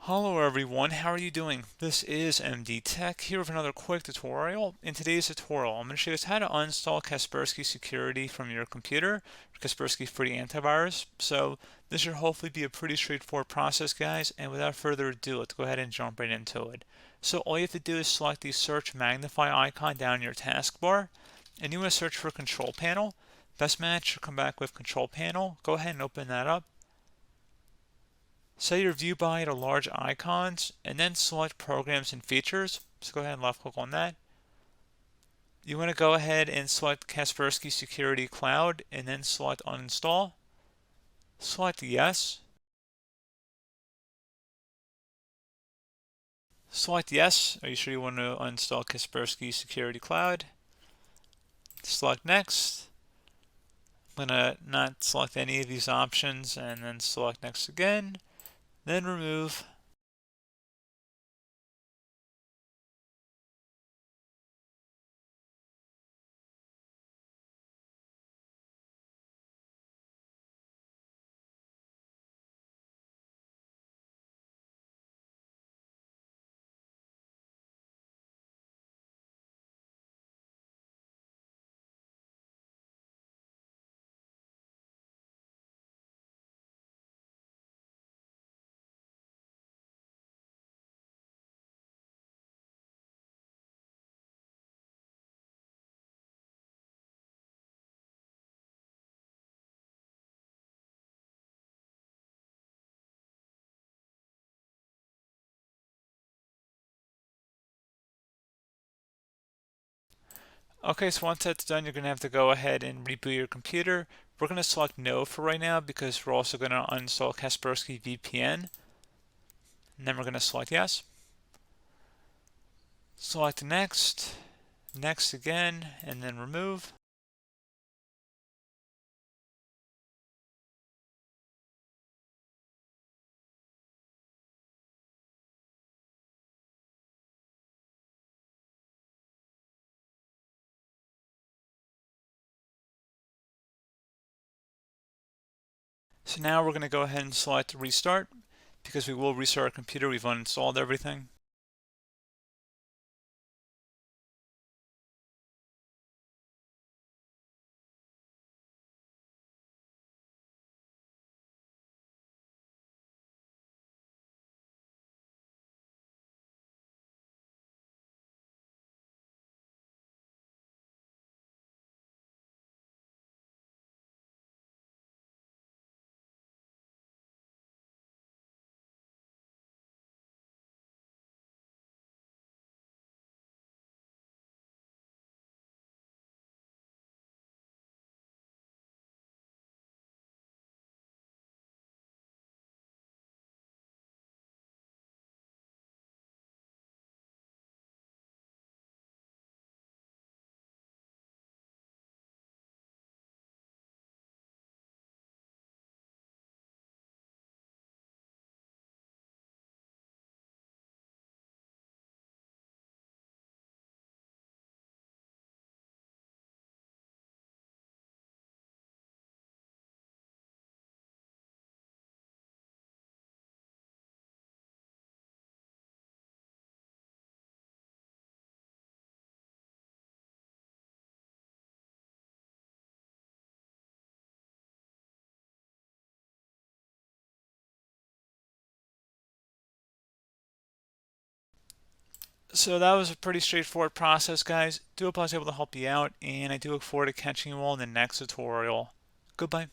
Hello everyone, how are you doing? This is MD Tech here with another quick tutorial. In today's tutorial, I'm going to show you how to uninstall Kaspersky security from your computer. Kaspersky free antivirus. So this should hopefully be a pretty straightforward process, guys. And without further ado, let's go ahead and jump right into it. So all you have to do is select the search magnify icon down in your taskbar, and you want to search for control panel. Best match should come back with control panel. Go ahead and open that up. Set your view by to large icons and then select programs and features. So go ahead and left click on that. You want to go ahead and select Kaspersky Security Cloud and then select uninstall. Select yes. Select yes. Are you sure you want to uninstall Kaspersky Security Cloud? Select next. I'm going to not select any of these options and then select next again. Then remove. Okay, so once that's done, you're going to have to go ahead and reboot your computer. We're going to select no for right now because we're also going to uninstall Kaspersky VPN. And then we're going to select yes. Select next, next again, and then remove. So now we're going to go ahead and select restart because we will restart our computer. We've uninstalled everything. So that was a pretty straightforward process, guys. Do hope I was able to help you out, and I do look forward to catching you all in the next tutorial. Goodbye.